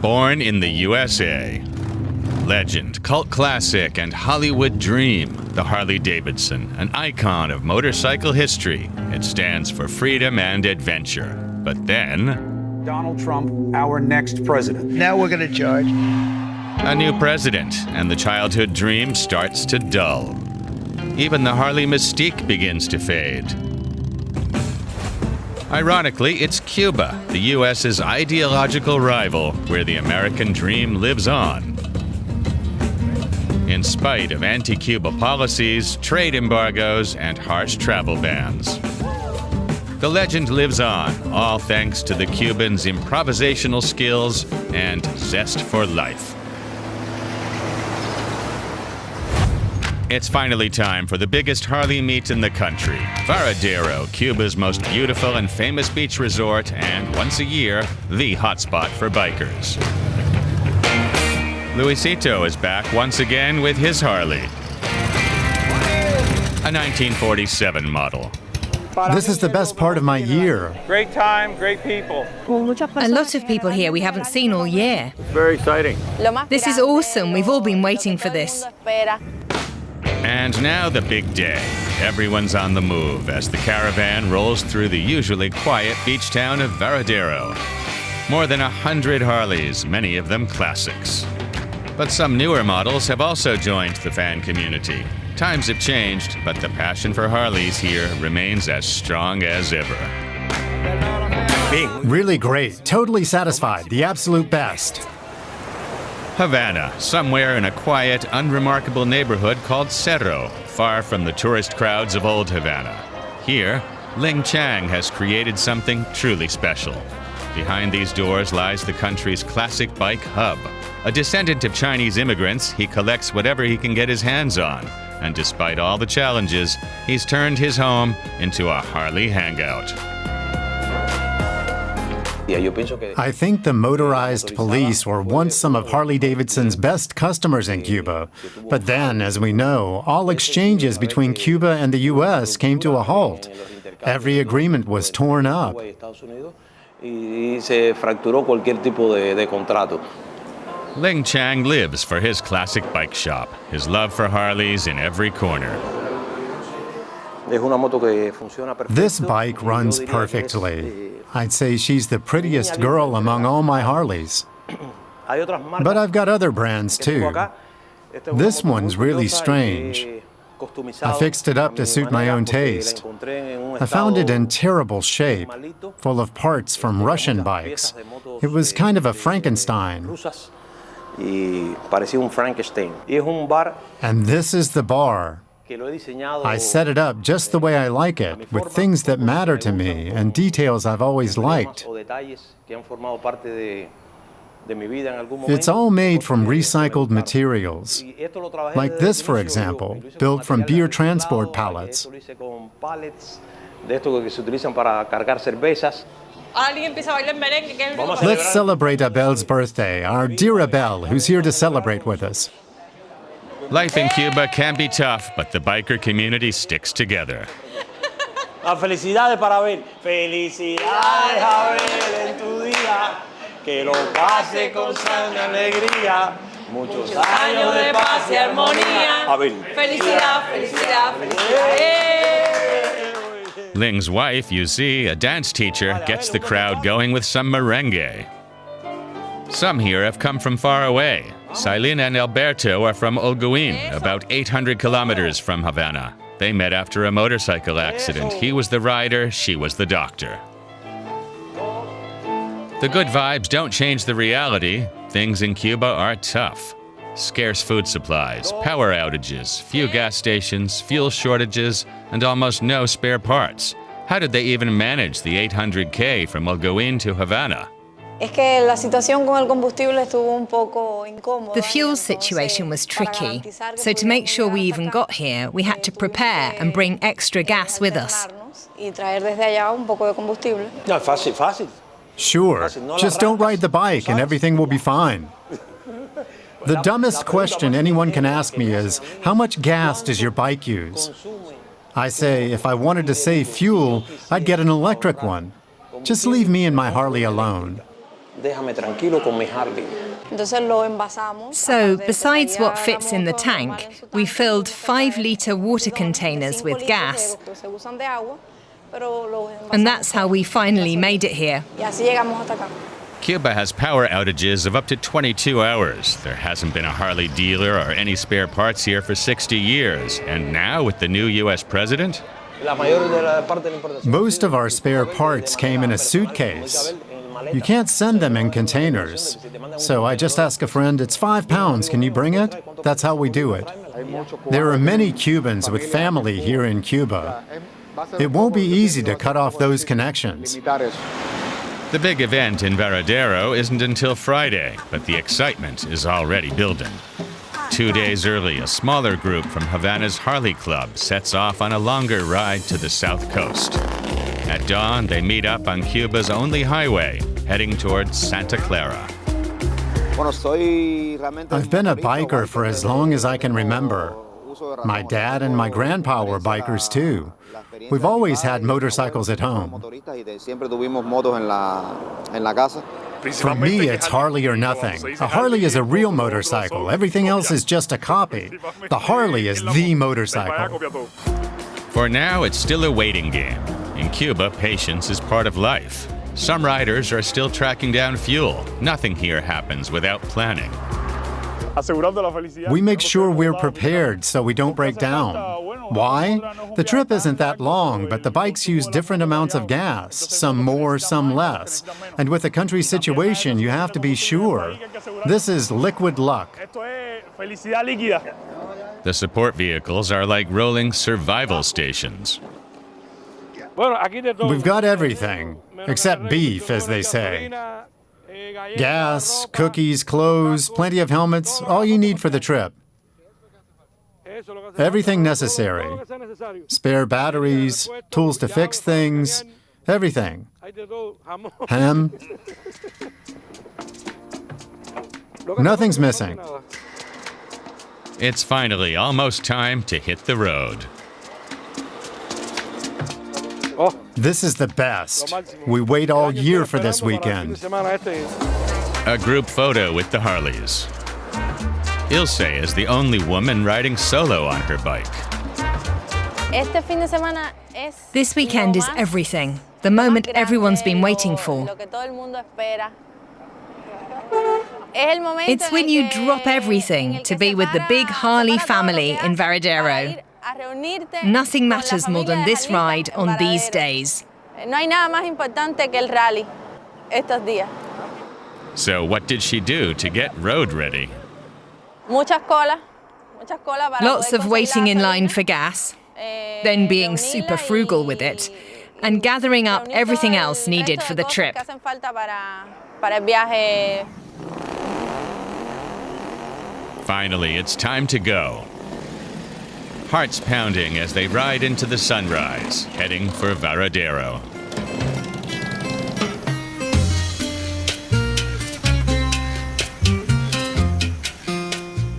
Born in the USA. Legend, cult classic, and Hollywood dream, the Harley-Davidson, an icon of motorcycle history. It stands for freedom and adventure. But then... Donald Trump, our next president. Now we're going to charge. A new president, and the childhood dream starts to dull. Even the Harley mystique begins to fade. Ironically, it's Cuba, the U.S.'s ideological rival, where the American dream lives on. In spite of anti-Cuba policies, trade embargoes, and harsh travel bans. The legend lives on, all thanks to the Cubans' improvisational skills and zest for life. It's finally time for the biggest Harley meet in the country. Varadero, Cuba's most beautiful and famous beach resort, and once a year, the hotspot for bikers. Luisito is back once again with his Harley. A 1947 model. This is the best part of my year. Great time, great people. A lot of people here we haven't seen all year. It's very exciting. This is awesome. We've all been waiting for this. And now the big day. Everyone's on the move as the caravan rolls through the usually quiet beach town of Varadero. More than 100 Harleys, many of them classics. But some newer models have also joined the fan community. Times have changed, but the passion for Harleys here remains as strong as ever. Really great. Totally satisfied. The absolute best. Havana, somewhere in a quiet, unremarkable neighborhood called Cerro, far from the tourist crowds of old Havana. Here, Ling Chang has created something truly special. Behind these doors lies the country's classic bike hub. A descendant of Chinese immigrants, he collects whatever he can get his hands on. And despite all the challenges, he's turned his home into a Harley hangout. I think the motorized police were once some of Harley-Davidson's best customers in Cuba. But then, as we know, all exchanges between Cuba and the U.S. came to a halt. Every agreement was torn up. Ling Chang lives for his classic bike shop, his love for Harleys in every corner. This bike runs perfectly. I'd say she's the prettiest girl among all my Harleys. But I've got other brands too. This one's really strange. I fixed it up to suit my own taste. I found it in terrible shape, full of parts from Russian bikes. It was kind of a Frankenstein. And this is the bar. I set it up just the way I like it, with things that matter to me and details I've always liked. It's all made from recycled materials. Like this, for example, built from beer transport pallets. Let's celebrate Abel's birthday, our dear Abel, who's here to celebrate with us. Life in Cuba can be tough, but the biker community sticks together. Felicidades para Abel. Felicidades, Abel, en tu día. Que lo pase con sana alegría. Muchos años de paz y armonía. Abel. Felicidad, felicidad, felicidad. Ling's wife, you see, a dance teacher, gets the crowd going with some merengue. Some here have come from far away. Silene and Alberto are from Holguin, about 800 kilometers from Havana. They met after a motorcycle accident. He was the rider, she was the doctor. The good vibes don't change the reality. Things in Cuba are tough. Scarce food supplies, power outages, few gas stations, fuel shortages, and almost no spare parts. How did they even manage the 800K from Holguin to Havana? The fuel situation was tricky, so to make sure we even got here, we had to prepare and bring extra gas with us. Sure, just don't ride the bike and everything will be fine. The dumbest question anyone can ask me is, how much gas does your bike use? I say, if I wanted to save fuel, I'd get an electric one. Just leave me and my Harley alone. Déjame tranquilo con mi Harley. So, besides what fits in the tank, we filled 5-litre water containers with gas. And that's how we finally made it here. Cuba has power outages of up to 22 hours. There hasn't been a Harley dealer or any spare parts here for 60 years. And now, with the new U.S. president? Most of our spare parts came in a suitcase. You can't send them in containers. So I just ask a friend, it's 5 pounds, can you bring it? That's how we do it. There are many Cubans with family here in Cuba. It won't be easy to cut off those connections. The big event in Varadero isn't until Friday, but the excitement is already building. 2 days early, a smaller group from Havana's Harley Club sets off on a longer ride to the south coast. At dawn, they meet up on Cuba's only highway, heading towards Santa Clara. I've been a biker for as long as I can remember. My dad and my grandpa were bikers too. We've always had motorcycles at home. For me, it's Harley or nothing. A Harley is a real motorcycle. Everything else is just a copy. The Harley is the motorcycle. For now, it's still a waiting game. In Cuba, patience is part of life. Some riders are still tracking down fuel. Nothing here happens without planning. We make sure we're prepared so we don't break down. Why? The trip isn't that long, but the bikes use different amounts of gas, some more, some less. And with the country's situation, you have to be sure. This is liquid luck. The support vehicles are like rolling survival stations. We've got everything, except beef, as they say. Gas, cookies, clothes, plenty of helmets, all you need for the trip. Everything necessary. Spare batteries, tools to fix things, everything. Ham. Nothing's missing. It's finally almost time to hit the road. This is the best. We wait all year for this weekend. A group photo with the Harleys. Ilse is the only woman riding solo on her bike. This weekend is everything. The moment everyone's been waiting for. It's when you drop everything to be with the big Harley family in Varadero. Nothing matters more than this ride on these days. So what did she do to get road ready? Lots of waiting in line for gas, then being super frugal with it, and gathering up everything else needed for the trip. Finally, it's time to go. Hearts pounding as they ride into the sunrise, heading for Varadero.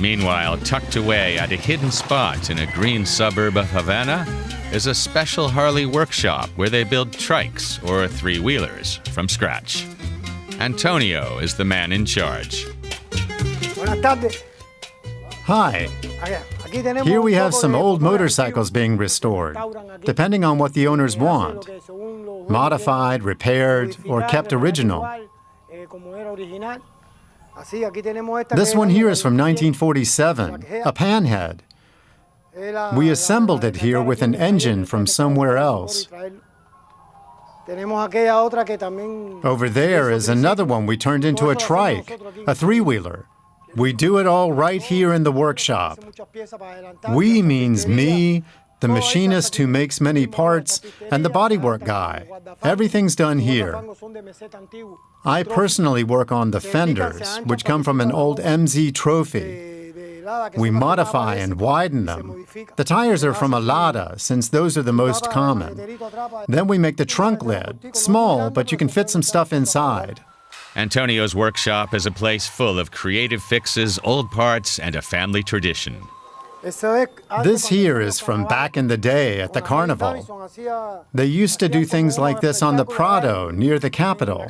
Meanwhile, tucked away at a hidden spot in a green suburb of Havana is a special Harley workshop where they build trikes or three-wheelers from scratch. Antonio is the man in charge. Hi. Here we have some old motorcycles being restored, depending on what the owners want. Modified, repaired, or kept original. This one here is from 1947, a panhead. We assembled it here with an engine from somewhere else. Over there is another one we turned into a trike, a three-wheeler. We do it all right here in the workshop. We means me, the machinist who makes many parts, and the bodywork guy. Everything's done here. I personally work on the fenders, which come from an old MZ trophy. We modify and widen them. The tires are from a Lada, since those are the most common. Then we make the trunk lid, small, but you can fit some stuff inside. Antonio's workshop is a place full of creative fixes, old parts, and a family tradition. This here is from back in the day at the carnival. They used to do things like this on the Prado near the Capitol.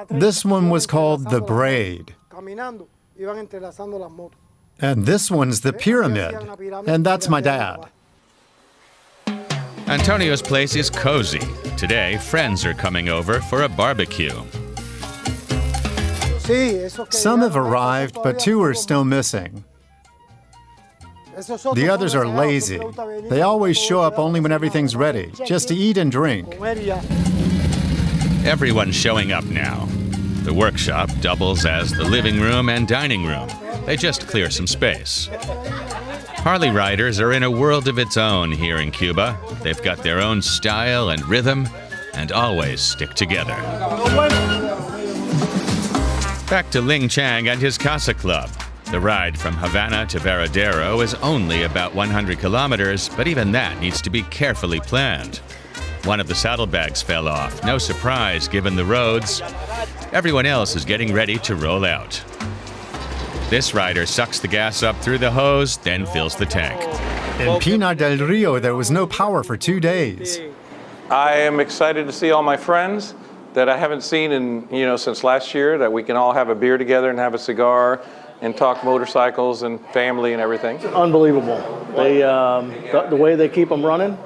This one was called the braid. And this one's the pyramid. And that's my dad. Antonio's place is cozy. Today, friends are coming over for a barbecue. Some have arrived, but 2 are still missing. The others are lazy. They always show up only when everything's ready, just to eat and drink. Everyone's showing up now. The workshop doubles as the living room and dining room. They just clear some space. Harley riders are in a world of its own here in Cuba. They've got their own style and rhythm, and always stick together. Back to Ling Chang and his Casa Club. The ride from Havana to Varadero is only about 100 kilometers, but even that needs to be carefully planned. One of the saddlebags fell off, no surprise given the roads. Everyone else is getting ready to roll out. This rider sucks the gas up through the hose, then fills the tank. In Pinar del Rio, there was no power for 2 days. I am excited to see all my friends that I haven't seen since last year, that we can all have a beer together and have a cigar and talk motorcycles and family and everything. Unbelievable. They, the way they keep them running,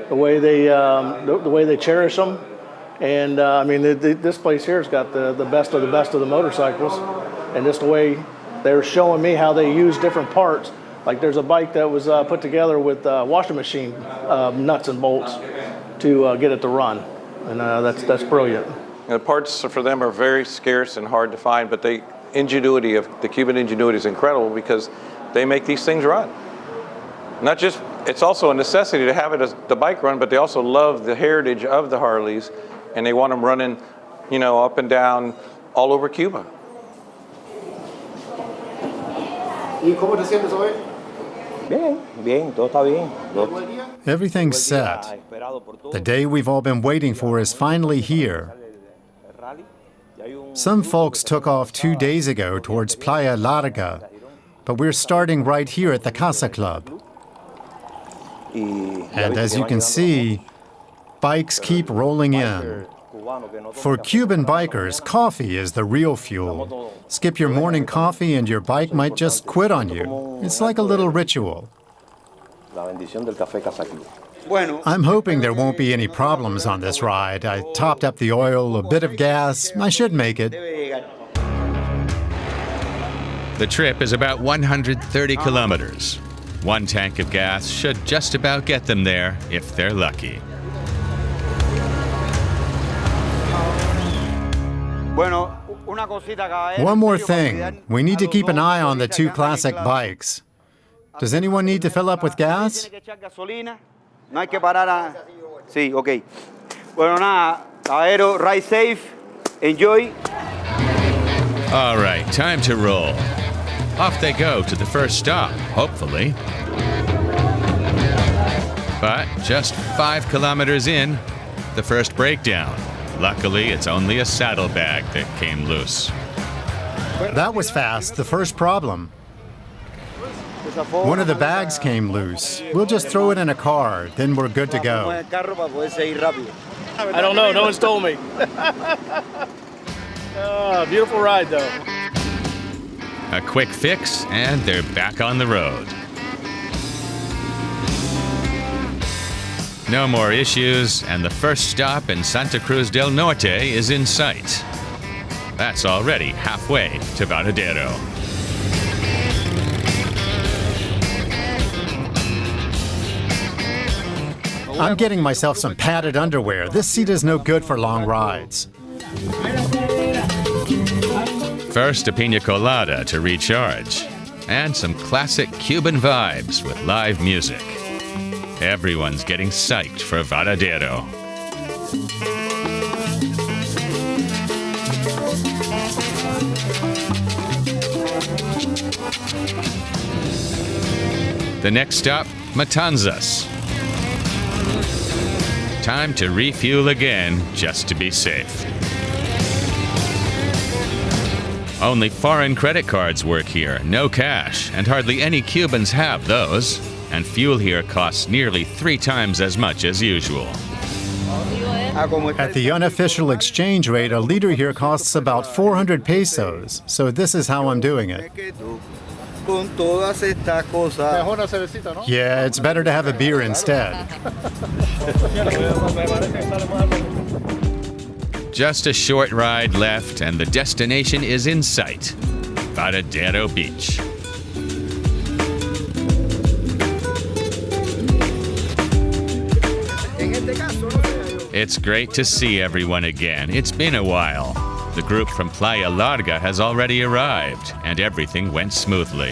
the way they cherish them, and this place here has got the best of the motorcycles, and just the way they were showing me how they use different parts. Like there's a bike that was put together with washing machine nuts and bolts to get it to run, and that's brilliant. The parts for them are very scarce and hard to find, but the Cuban ingenuity is incredible because they make these things run. It's also a necessity to have it as the bike run, but they also love the heritage of the Harleys, and they want them running, up and down all over Cuba. Everything's set. The day we've all been waiting for is finally here. Some folks took off 2 days ago towards Playa Larga, but we're starting right here at the Casa Club. And as you can see, bikes keep rolling in. For Cuban bikers, coffee is the real fuel. Skip your morning coffee and your bike might just quit on you. It's like a little ritual. I'm hoping there won't be any problems on this ride. I topped up the oil, a bit of gas. I should make it. The trip is about 130 kilometers. 1 tank of gas should just about get them there if they're lucky. One more thing. We need to keep an eye on the 2 classic bikes. Does anyone need to fill up with gas? No hay que parar Sí, okay. Bueno, nada, Varadero, ride safe, enjoy. All right, time to roll. Off they go to the first stop, hopefully. But just 5 kilometers in, the first breakdown. Luckily, it's only a saddlebag that came loose. That was fast, the first problem. One of the bags came loose. We'll just throw it in a car, then we're good to go. I don't know, no one's told me. Beautiful ride, though. A quick fix, and they're back on the road. No more issues, and the first stop in Santa Cruz del Norte is in sight. That's already halfway to Vadeoro. I'm getting myself some padded underwear. This seat is no good for long rides. First, a pina colada to recharge, and some classic Cuban vibes with live music. Everyone's getting psyched for Varadero. The next stop, Matanzas. Time to refuel again, just to be safe. Only foreign credit cards work here, no cash, and hardly any Cubans have those. And fuel here costs nearly 3 times as much as usual. At the unofficial exchange rate, a liter here costs about 400 pesos, so this is how I'm doing it. Yeah, it's better to have a beer instead. Just a short ride left and the destination is in sight, Vadeort Beach. It's great to see everyone again. It's been a while. The group from Playa Larga has already arrived, and everything went smoothly.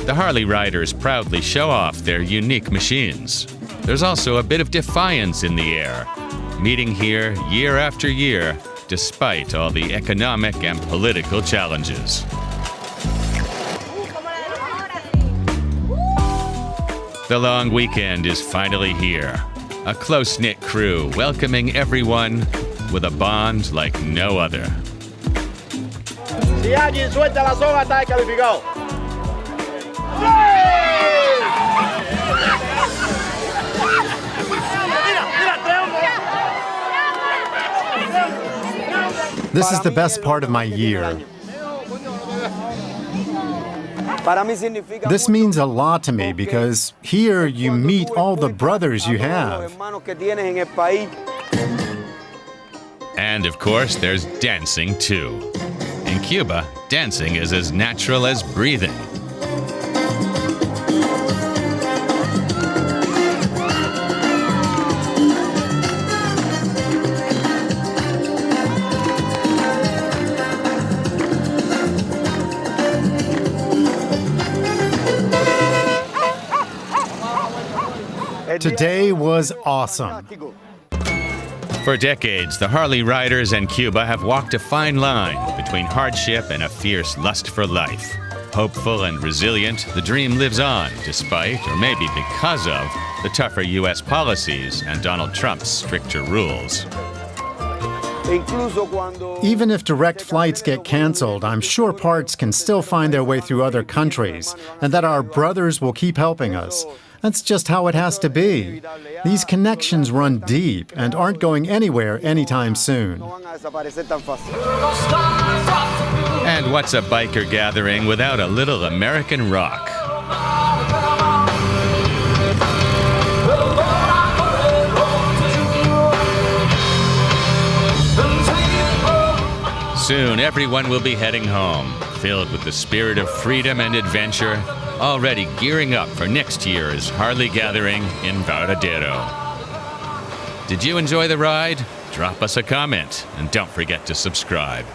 The Harley riders proudly show off their unique machines. There's also a bit of defiance in the air, meeting here year after year, despite all the economic and political challenges. The long weekend is finally here. A close-knit crew welcoming everyone with a bond like no other. Si alguien suelta la soga, está descalificado. This is the best part of my year. This means a lot to me because here you meet all the brothers you have. And of course, there's dancing too. In Cuba, dancing is as natural as breathing. Today was awesome. For decades, the Harley riders and Cuba have walked a fine line between hardship and a fierce lust for life. Hopeful and resilient, the dream lives on, despite, or maybe because of, the tougher U.S. policies and Donald Trump's stricter rules. Even if direct flights get canceled, I'm sure parts can still find their way through other countries, and that our brothers will keep helping us. That's just how it has to be. These connections run deep and aren't going anywhere anytime soon. And what's a biker gathering without a little American rock? Soon, everyone will be heading home, filled with the spirit of freedom and adventure, already gearing up for next year's Harley gathering in Varadero. Did you enjoy the ride? Drop us a comment, and don't forget to subscribe.